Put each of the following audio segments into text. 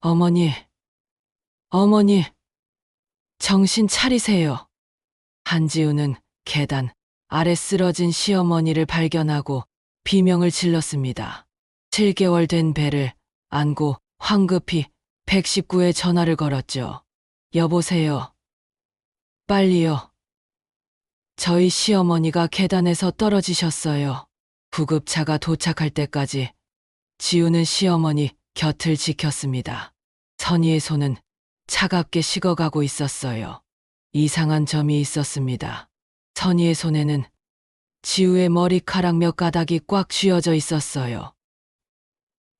어머니, 어머니, 정신 차리세요. 한지우는 계단 아래 쓰러진 시어머니를 발견하고 비명을 질렀습니다. 7개월 된 배를 안고 황급히 119에 전화를 걸었죠. 여보세요. 빨리요. 저희 시어머니가 계단에서 떨어지셨어요. 구급차가 도착할 때까지 지우는 시어머니 곁을 지켰습니다. 선희의 손은 차갑게 식어가고 있었어요. 이상한 점이 있었습니다. 선희의 손에는 지우의 머리카락 몇 가닥이 꽉 쥐어져 있었어요.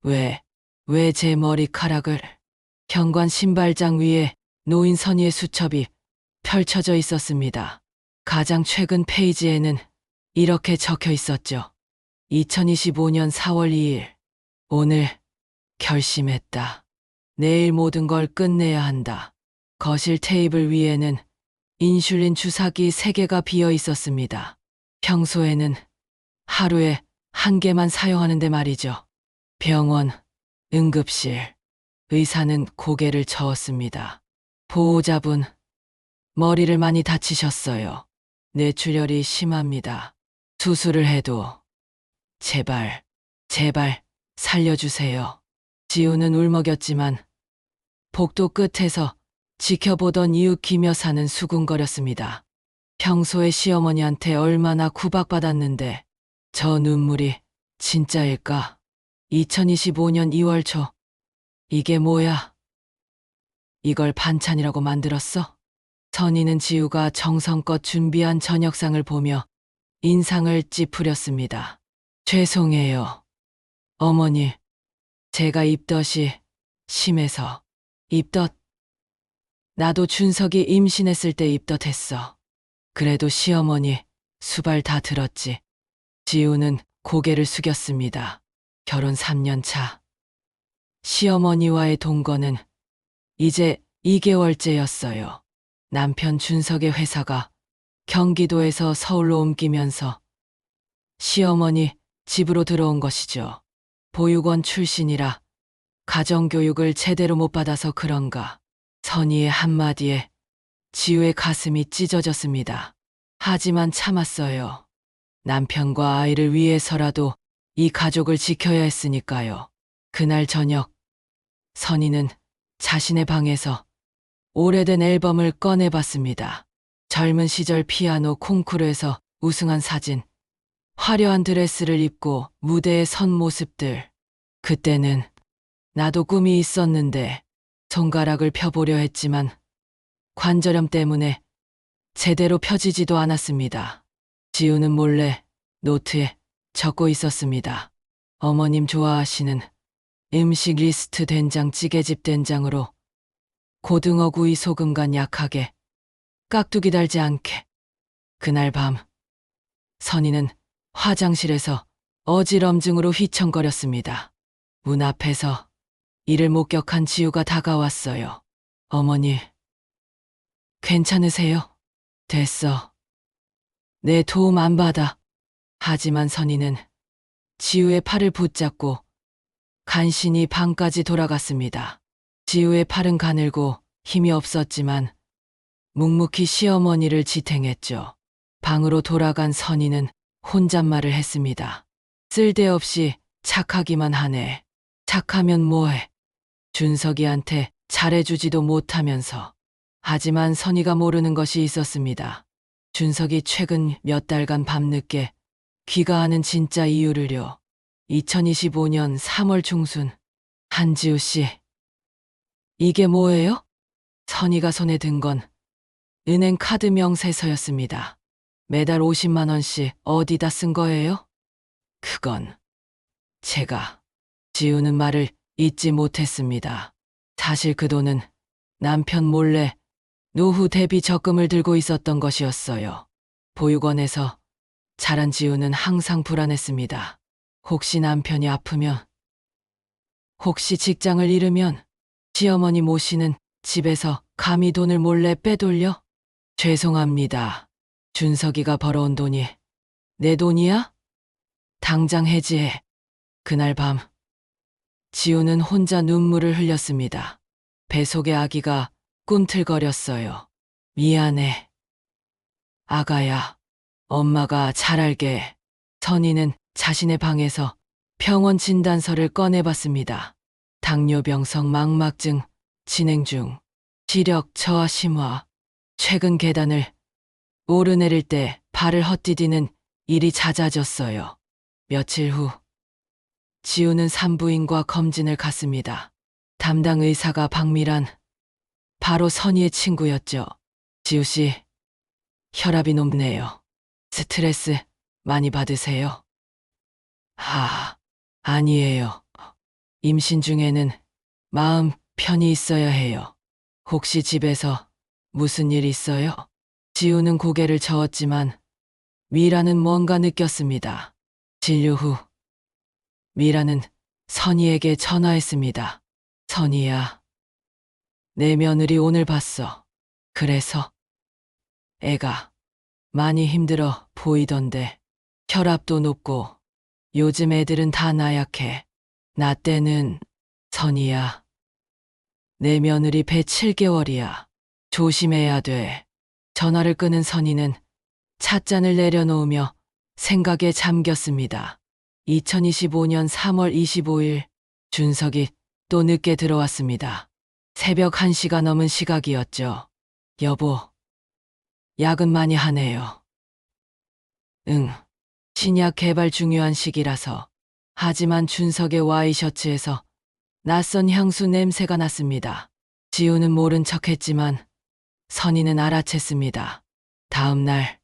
왜 제 머리카락을? 현관 신발장 위에 놓인 선희의 수첩이 펼쳐져 있었습니다. 가장 최근 페이지에는 이렇게 적혀 있었죠. 2025년 4월 2일. 오늘 결심했다. 내일 모든 걸 끝내야 한다. 거실 테이블 위에는 인슐린 주사기 3개가 비어 있었습니다. 평소에는 하루에 1개만 사용하는데 말이죠. 병원, 응급실, 의사는 고개를 저었습니다. 보호자분, 머리를 많이 다치셨어요. 뇌출혈이 심합니다. 수술을 해도 제발 살려주세요. 지우는 울먹였지만 복도 끝에서 지켜보던 이웃 김 여사는 수군거렸습니다. 평소에 시어머니한테 얼마나 구박받았는데 저 눈물이 진짜일까? 2025년 2월 초. 이게 뭐야? 이걸 반찬이라고 만들었어? 선희는 지우가 정성껏 준비한 저녁상을 보며 인상을 찌푸렸습니다. 죄송해요. 어머니, 제가 입덧이 심해서. 입덧? 나도 준석이 임신했을 때 입덧했어. 그래도 시어머니 수발 다 들었지. 지우는 고개를 숙였습니다. 결혼 3년 차. 시어머니와의 동거는 이제 2개월째였어요. 남편 준석의 회사가 경기도에서 서울로 옮기면서 시어머니 집으로 들어온 것이죠. 보육원 출신이라 가정교육을 제대로 못 받아서 그런가. 선희의 한마디에 지우의 가슴이 찢어졌습니다. 하지만 참았어요. 남편과 아이를 위해서라도 이 가족을 지켜야 했으니까요. 그날 저녁, 선희는 자신의 방에서 오래된 앨범을 꺼내봤습니다. 젊은 시절 피아노 콩쿠르에서 우승한 사진, 화려한 드레스를 입고 무대에 선 모습들. 그때는 나도 꿈이 있었는데 손가락을 펴보려 했지만 관절염 때문에 제대로 펴지지도 않았습니다. 지우는 몰래 노트에 적고 있었습니다. 어머님 좋아하시는 음식 리스트 된장찌개집 된장으로 고등어 구이 소금 간 약하게 깍두기 달지 않게. 그날 밤 선희는 화장실에서 어지럼증으로 휘청거렸습니다. 문 앞에서 이를 목격한 지우가 다가왔어요. 어머니, 괜찮으세요? 됐어. 내 도움 안 받아. 하지만 선희는 지우의 팔을 붙잡고 간신히 방까지 돌아갔습니다. 지우의 팔은 가늘고 힘이 없었지만 묵묵히 시어머니를 지탱했죠. 방으로 돌아간 선희는 혼잣말을 했습니다. 쓸데없이 착하기만 하네. 착하면 뭐해. 준석이한테 잘해주지도 못하면서. 하지만 선희가 모르는 것이 있었습니다. 준석이 최근 몇 달간 밤늦게 귀가하는 진짜 이유를요. 2025년 3월 중순. 한지우 씨. 이게 뭐예요? 선희가 손에 든 건 은행 카드 명세서였습니다. 매달 50만 원씩 어디다 쓴 거예요? 그건 제가. 지우는 말을 잇지 못했습니다. 사실 그 돈은 남편 몰래 노후 대비 적금을 들고 있었던 것이었어요. 보육원에서 자란 지우는 항상 불안했습니다. 혹시 남편이 아프면, 혹시 직장을 잃으면, 시어머니 모시는 집에서 감히 돈을 몰래 빼돌려? 죄송합니다. 준석이가 벌어온 돈이 내 돈이야? 당장 해지해. 그날 밤 지우는 혼자 눈물을 흘렸습니다. 뱃속의 아기가 꿈틀거렸어요. 미안해. 아가야. 엄마가 잘 알게. 선희는 자신의 방에서 병원 진단서를 꺼내봤습니다. 당뇨병성 망막증 진행 중. 시력 저하 심화. 최근 계단을 오르내릴 때 발을 헛디디는 일이 잦아졌어요. 며칠 후 지우는 산부인과 검진을 갔습니다. 담당 의사가 박미란, 바로 선희의 친구였죠. 지우 씨, 혈압이 높네요. 스트레스 많이 받으세요? 아니에요. 임신 중에는 마음 편히 있어야 해요. 혹시 집에서 무슨 일 있어요? 지우는 고개를 저었지만 미라는 뭔가 느꼈습니다. 진료 후 미라는 선희에게 전화했습니다. 선희야, 내 며느리 오늘 봤어. 그래서 애가 많이 힘들어 보이던데 혈압도 높고 요즘 애들은 다 나약해. 나 때는 선희야, 내 며느리 배 7개월이야. 조심해야 돼. 전화를 끄는 선희는 찻잔을 내려놓으며 생각에 잠겼습니다. 2025년 3월 25일 준석이 또 늦게 들어왔습니다. 새벽 1시가 넘은 시각이었죠. 여보, 야근 많이 하네요. 응, 신약 개발 중요한 시기라서. 하지만 준석의 와이셔츠에서 낯선 향수 냄새가 났습니다. 지우는 모른 척했지만 선희는 알아챘습니다. 다음 날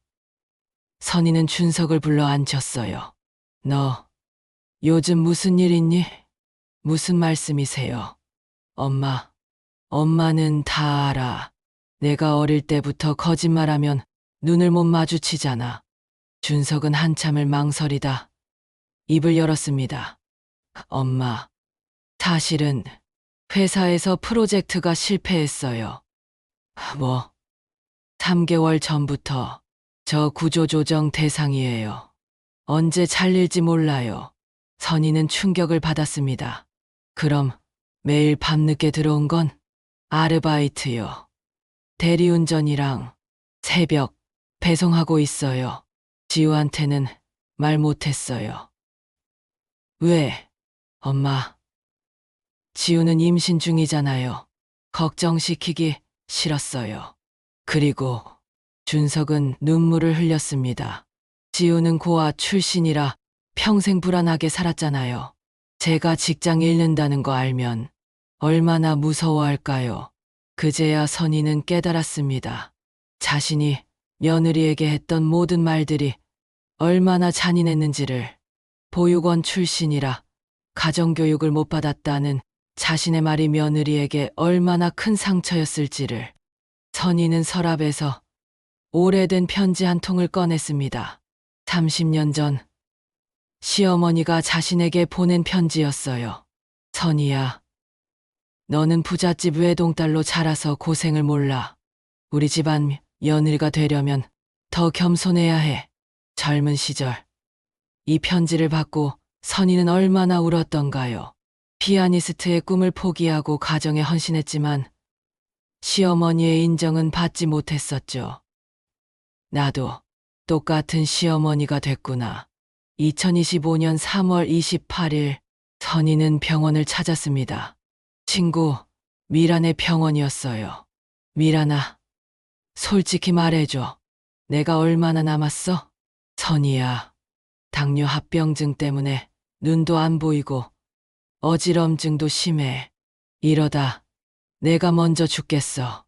선희는 준석을 불러 앉혔어요. 너 요즘 무슨 일 있니? 무슨 말씀이세요? 엄마는 다 알아. 내가 어릴 때부터 거짓말하면 눈을 못 마주치잖아. 준석은 한참을 망설이다 입을 열었습니다. 엄마, 사실은 회사에서 프로젝트가 실패했어요. 뭐? 3개월 전부터. 저 구조조정 대상이에요. 언제 잘릴지 몰라요. 선희는 충격을 받았습니다. 그럼 매일 밤늦게 들어온 건 아르바이트요. 대리운전이랑 새벽 배송하고 있어요. 지우한테는 말 못했어요. 왜? 엄마, 지우는 임신 중이잖아요. 걱정시키기 싫었어요. 그리고 준석은 눈물을 흘렸습니다. 지우는 고아 출신이라 평생 불안하게 살았잖아요. 제가 직장 잃는다는 거 알면 얼마나 무서워할까요? 그제야 선희는 깨달았습니다. 자신이 며느리에게 했던 모든 말들이 얼마나 잔인했는지를. 보육원 출신이라 가정교육을 못 받았다는 자신의 말이 며느리에게 얼마나 큰 상처였을지를. 선희는 서랍에서 오래된 편지 한 통을 꺼냈습니다. 30년 전 시어머니가 자신에게 보낸 편지였어요. 선희야, 너는 부잣집 외동딸로 자라서 고생을 몰라. 우리 집안 며느리가 되려면 더 겸손해야 해. 젊은 시절 이 편지를 받고 선희는 얼마나 울었던가요. 피아니스트의 꿈을 포기하고 가정에 헌신했지만 시어머니의 인정은 받지 못했었죠. 나도 똑같은 시어머니가 됐구나. 2025년 3월 28일 선희는 병원을 찾았습니다. 친구 미란의 병원이었어요. 미란아, 솔직히 말해줘. 내가 얼마나 남았어? 선희야, 당뇨 합병증 때문에 눈도 안 보이고 어지럼증도 심해. 이러다 내가 먼저 죽겠어.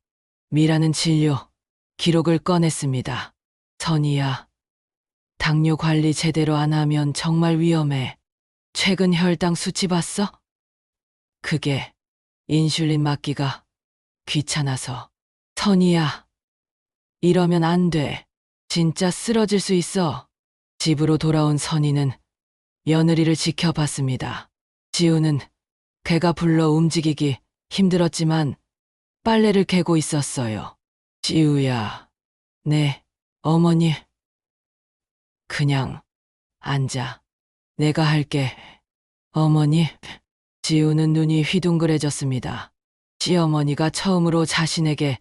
미라는 진료 기록을 꺼냈습니다. 선희야, 당뇨 관리 제대로 안 하면 정말 위험해. 최근 혈당 수치 봤어? 그게 인슐린 맞기가 귀찮아서. 선희야, 이러면 안 돼. 진짜 쓰러질 수 있어. 집으로 돌아온 선희는 며느리를 지켜봤습니다. 지우는 개가 불러 움직이기 힘들었지만 빨래를 개고 있었어요. 지우야, 네, 어머니. 그냥 앉아. 내가 할게. 어머니. 지우는 눈이 휘둥그레졌습니다. 시어머니가 처음으로 자신에게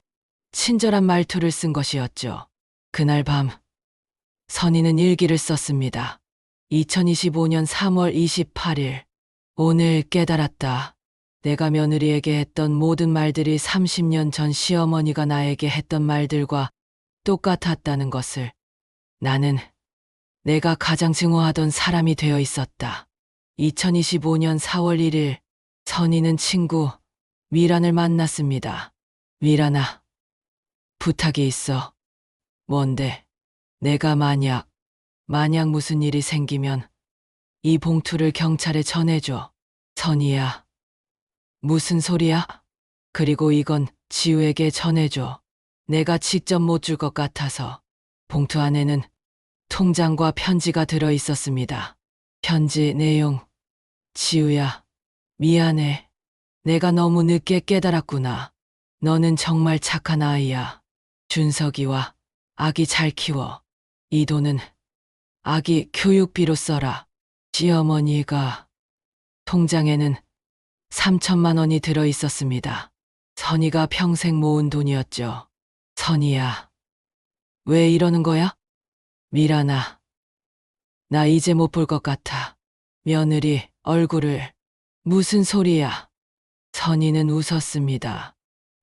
친절한 말투를 쓴 것이었죠. 그날 밤, 선희는 일기를 썼습니다. 2025년 3월 28일. 오늘 깨달았다. 내가 며느리에게 했던 모든 말들이 30년 전 시어머니가 나에게 했던 말들과 똑같았다는 것을. 나는 내가 가장 증오하던 사람이 되어 있었다. 2025년 4월 1일, 선희는 친구 미란을 만났습니다. 미란아, 부탁이 있어. 뭔데? 내가 만약 무슨 일이 생기면 이 봉투를 경찰에 전해줘. 선희야. 무슨 소리야? 그리고 이건 지우에게 전해줘. 내가 직접 못 줄 것 같아서. 봉투 안에는 통장과 편지가 들어 있었습니다. 편지 내용. 지우야, 미안해. 내가 너무 늦게 깨달았구나. 너는 정말 착한 아이야. 준석이와 아기 잘 키워. 이 돈은 아기 교육비로 써라. 시어머니가 통장에는 3천만 원이 들어 있었습니다. 선희가 평생 모은 돈이었죠. 선희야, 왜 이러는 거야? 미란아, 나 이제 못 볼 것 같아. 며느리 얼굴을. 무슨 소리야? 선희는 웃었습니다.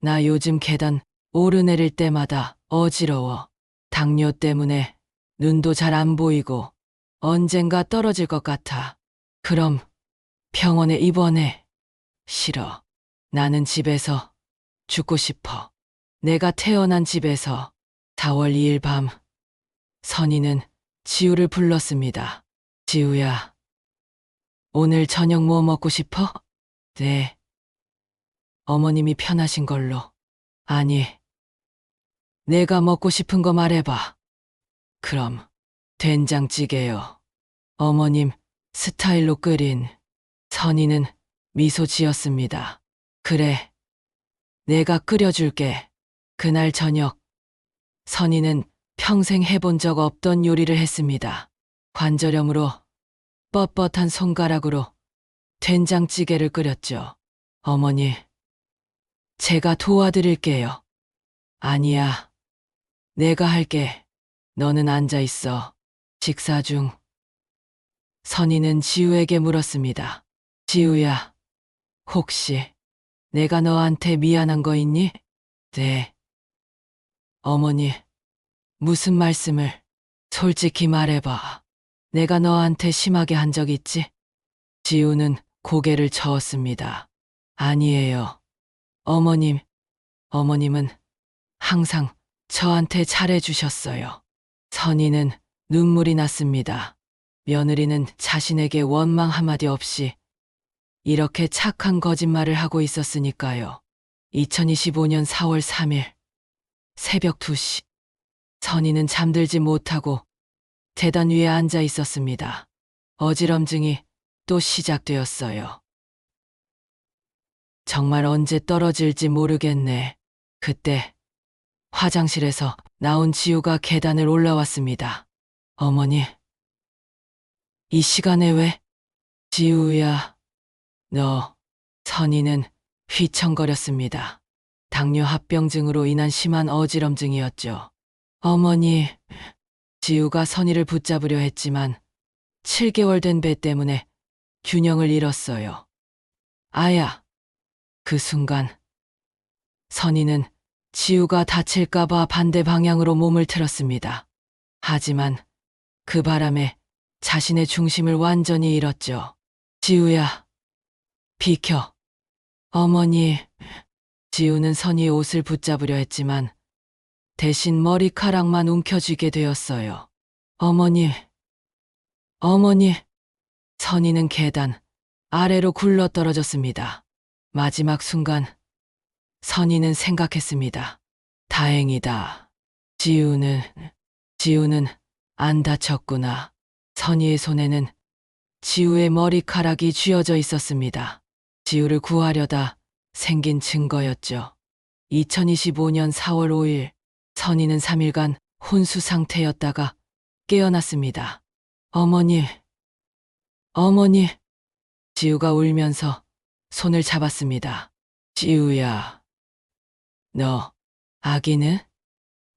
나 요즘 계단 오르내릴 때마다 어지러워. 당뇨 때문에 눈도 잘 안 보이고 언젠가 떨어질 것 같아. 그럼 병원에 입원해. 싫어. 나는 집에서 죽고 싶어. 내가 태어난 집에서. 4월 2일 밤, 선희는 지우를 불렀습니다. 지우야, 오늘 저녁 뭐 먹고 싶어? 네. 어머님이 편하신 걸로. 아니, 내가 먹고 싶은 거 말해봐. 그럼 된장찌개요. 어머님 스타일로 끓인. 선희는 미소 지었습니다. 그래, 내가 끓여줄게. 그날 저녁, 선희는 평생 해본 적 없던 요리를 했습니다. 관절염으로 뻣뻣한 손가락으로 된장찌개를 끓였죠. 어머니, 제가 도와드릴게요. 아니야, 내가 할게. 너는 앉아 있어. 식사 중, 선희는 지우에게 물었습니다. 지우야, 혹시 내가 너한테 미안한 거 있니? 네. 어머니, 무슨 말씀을? 솔직히 말해봐. 내가 너한테 심하게 한 적 있지? 지우는 고개를 저었습니다. 아니에요. 어머님은 항상 저한테 잘해주셨어요. 선희는 눈물이 났습니다. 며느리는 자신에게 원망 한마디 없이 이렇게 착한 거짓말을 하고 있었으니까요. 2025년 4월 3일 새벽 2시, 선희는 잠들지 못하고 계단 위에 앉아 있었습니다. 어지럼증이 또 시작되었어요. 정말 언제 떨어질지 모르겠네. 그때 화장실에서 나온 지우가 계단을 올라왔습니다. 어머니, 이 시간에 왜? 지우야, 너. 선희는 휘청거렸습니다. 당뇨 합병증으로 인한 심한 어지럼증이었죠. 어머니, 지우가 선희를 붙잡으려 했지만 7개월 된 배 때문에 균형을 잃었어요. 아야. 그 순간 선희는 지우가 다칠까봐 반대 방향으로 몸을 틀었습니다. 하지만 그 바람에 자신의 중심을 완전히 잃었죠. 지우야, 비켜. 어머니. 지우는 선희의 옷을 붙잡으려 했지만 대신 머리카락만 움켜쥐게 되었어요. 어머니. 선희는 계단 아래로 굴러떨어졌습니다. 마지막 순간 선희는 생각했습니다. 다행이다. 지우는 안 다쳤구나. 선희의 손에는 지우의 머리카락이 쥐어져 있었습니다. 지우를 구하려다 생긴 증거였죠. 2025년 4월 5일, 선희는 3일간 혼수 상태였다가 깨어났습니다. 어머니. 지우가 울면서 손을 잡았습니다. 지우야, 너, 아기는?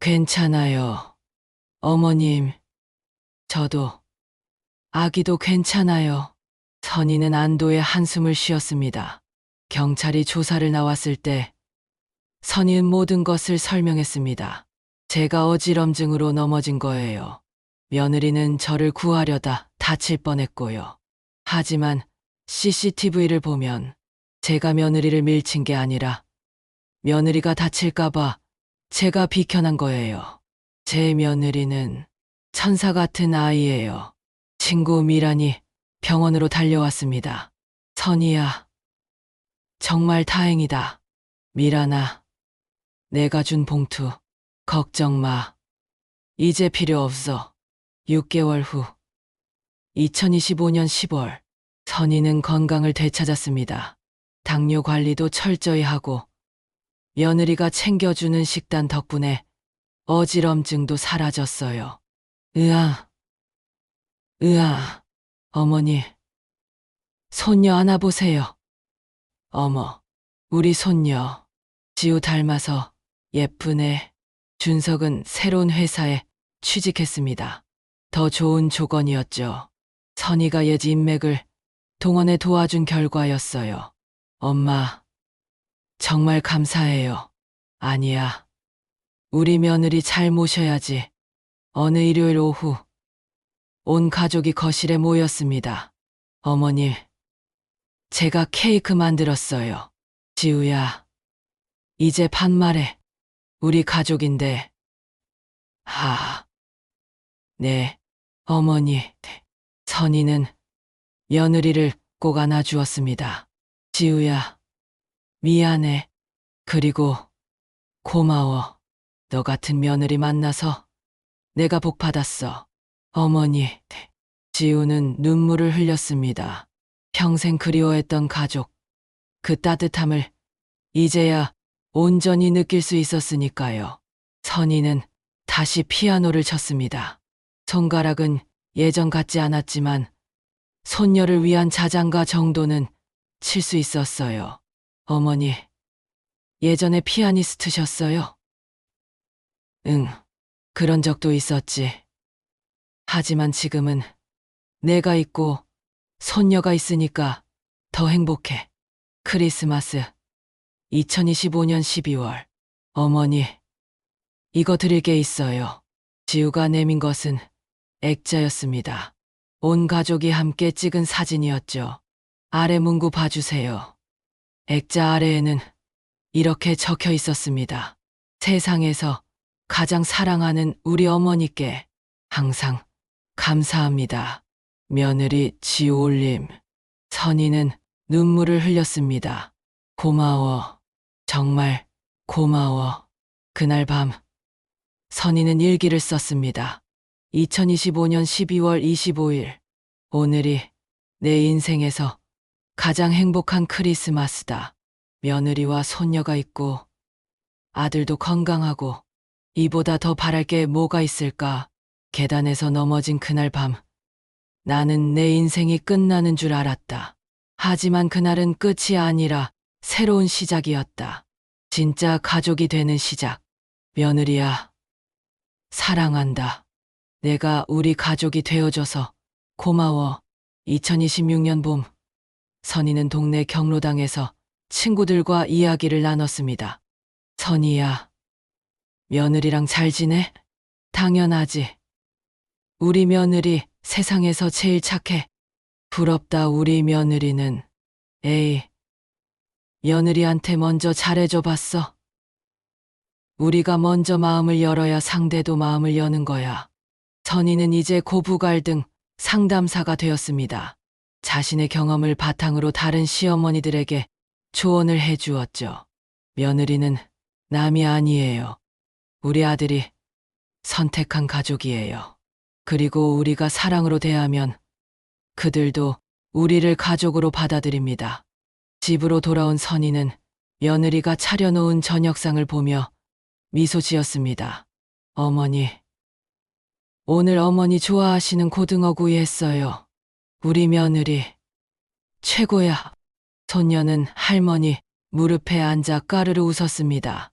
괜찮아요. 어머님, 저도, 아기도 괜찮아요. 선희는 안도의 한숨을 쉬었습니다. 경찰이 조사를 나왔을 때 선희는 모든 것을 설명했습니다. 제가 어지럼증으로 넘어진 거예요. 며느리는 저를 구하려다 다칠 뻔했고요. 하지만 CCTV를 보면 제가 며느리를 밀친 게 아니라 며느리가 다칠까봐 제가 비켜난 거예요. 제 며느리는 천사 같은 아이예요. 친구 미란이 병원으로 달려왔습니다. 선희야, 정말 다행이다. 미란아, 내가 준 봉투, 걱정 마. 이제 필요 없어. 6개월 후, 2025년 10월, 선희는 건강을 되찾았습니다. 당뇨 관리도 철저히 하고, 며느리가 챙겨주는 식단 덕분에 어지럼증도 사라졌어요. 으아, 으아, 어머니, 손녀 안아보세요. 어머, 우리 손녀, 지우 닮아서 예쁘네. 준석은 새로운 회사에 취직했습니다. 더 좋은 조건이었죠. 선희가 옛 인맥을 동원해 도와준 결과였어요. 엄마, 정말 감사해요. 아니야, 우리 며느리 잘 모셔야지. 어느 일요일 오후, 온 가족이 거실에 모였습니다. 어머니, 제가 케이크 만들었어요. 지우야, 이제 반말해. 우리 가족인데. 네, 어머니. 선희는 며느리를 꼭 안아주었습니다. 지우야, 미안해. 그리고 고마워. 너 같은 며느리 만나서 내가 복 받았어. 어머니. 지우는 눈물을 흘렸습니다. 평생 그리워했던 가족, 그 따뜻함을 이제야 온전히 느낄 수 있었으니까요. 선희는 다시 피아노를 쳤습니다. 손가락은 예전 같지 않았지만 손녀를 위한 자장가 정도는 칠 수 있었어요. 어머니, 예전에 피아니스트셨어요? 응, 그런 적도 있었지. 하지만 지금은 내가 있고 손녀가 있으니까 더 행복해. 크리스마스 2025년 12월. 어머니, 이거 드릴 게 있어요. 지우가 내민 것은 액자였습니다. 온 가족이 함께 찍은 사진이었죠. 아래 문구 봐주세요. 액자 아래에는 이렇게 적혀 있었습니다. 세상에서 가장 사랑하는 우리 어머니께 항상 감사합니다. 며느리 지올림. 선희는 눈물을 흘렸습니다. 고마워. 정말 고마워. 그날 밤 선희는 일기를 썼습니다. 2025년 12월 25일. 오늘이 내 인생에서 가장 행복한 크리스마스다. 며느리와 손녀가 있고 아들도 건강하고 이보다 더 바랄 게 뭐가 있을까. 계단에서 넘어진 그날 밤 나는 내 인생이 끝나는 줄 알았다. 하지만 그날은 끝이 아니라 새로운 시작이었다. 진짜 가족이 되는 시작. 며느리야, 사랑한다. 내가 우리 가족이 되어줘서 고마워. 2026년 봄, 선희는 동네 경로당에서 친구들과 이야기를 나눴습니다. 선희야, 며느리랑 잘 지내? 당연하지. 우리 며느리 세상에서 제일 착해. 부럽다. 우리 며느리는. 에이, 며느리한테 먼저 잘해줘 봤어? 우리가 먼저 마음을 열어야 상대도 마음을 여는 거야. 선희는 이제 고부갈등 상담사가 되었습니다. 자신의 경험을 바탕으로 다른 시어머니들에게 조언을 해주었죠. 며느리는 남이 아니에요. 우리 아들이 선택한 가족이에요. 그리고 우리가 사랑으로 대하면 그들도 우리를 가족으로 받아들입니다. 집으로 돌아온 선희는 며느리가 차려놓은 저녁상을 보며 미소 지었습니다. 어머니, 오늘 어머니 좋아하시는 고등어구이 했어요. 우리 며느리 최고야. 손녀는 할머니 무릎에 앉아 까르르 웃었습니다.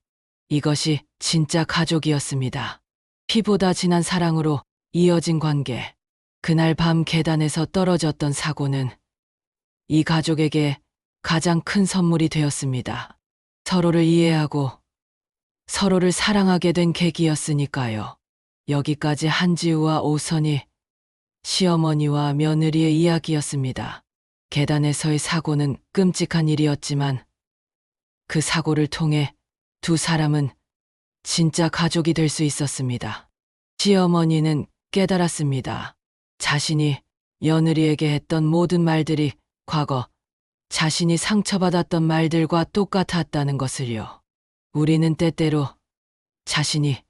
이것이 진짜 가족이었습니다. 피보다 진한 사랑으로 이어진 관계. 그날 밤 계단에서 떨어졌던 사고는 이 가족에게 가장 큰 선물이 되었습니다. 서로를 이해하고 서로를 사랑하게 된 계기였으니까요. 여기까지 한지우와 오선희, 시어머니와 며느리의 이야기였습니다. 계단에서의 사고는 끔찍한 일이었지만 그 사고를 통해 두 사람은 진짜 가족이 될 수 있었습니다. 시어머니는 깨달았습니다. 자신이 며느리에게 했던 모든 말들이 과거 자신이 상처받았던 말들과 똑같았다는 것을요. 우리는 때때로 자신이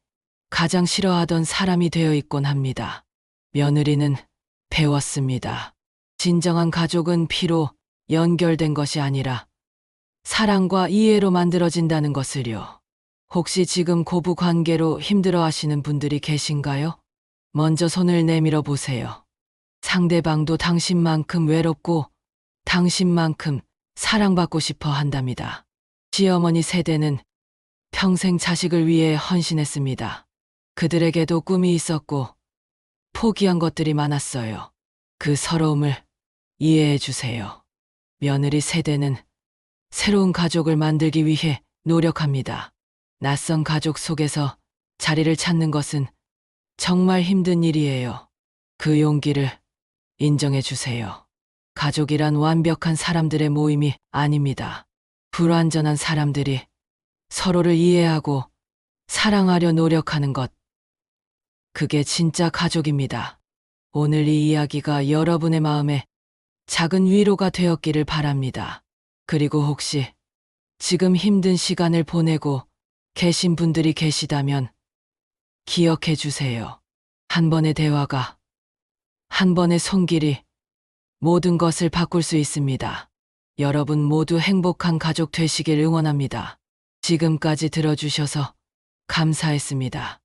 가장 싫어하던 사람이 되어 있곤 합니다. 며느리는 배웠습니다. 진정한 가족은 피로 연결된 것이 아니라 사랑과 이해로 만들어진다는 것을요. 혹시 지금 고부 관계로 힘들어 하시는 분들이 계신가요? 먼저 손을 내밀어 보세요. 상대방도 당신만큼 외롭고 당신만큼 사랑받고 싶어 한답니다. 시어머니 세대는 평생 자식을 위해 헌신했습니다. 그들에게도 꿈이 있었고 포기한 것들이 많았어요. 그 서러움을 이해해 주세요. 며느리 세대는 새로운 가족을 만들기 위해 노력합니다. 낯선 가족 속에서 자리를 찾는 것은 정말 힘든 일이에요. 그 용기를 인정해 주세요. 가족이란 완벽한 사람들의 모임이 아닙니다. 불완전한 사람들이 서로를 이해하고 사랑하려 노력하는 것. 그게 진짜 가족입니다. 오늘 이 이야기가 여러분의 마음에 작은 위로가 되었기를 바랍니다. 그리고 혹시 지금 힘든 시간을 보내고 계신 분들이 계시다면 기억해 주세요. 한 번의 대화가, 한 번의 손길이 모든 것을 바꿀 수 있습니다. 여러분 모두 행복한 가족 되시길 응원합니다. 지금까지 들어주셔서 감사했습니다.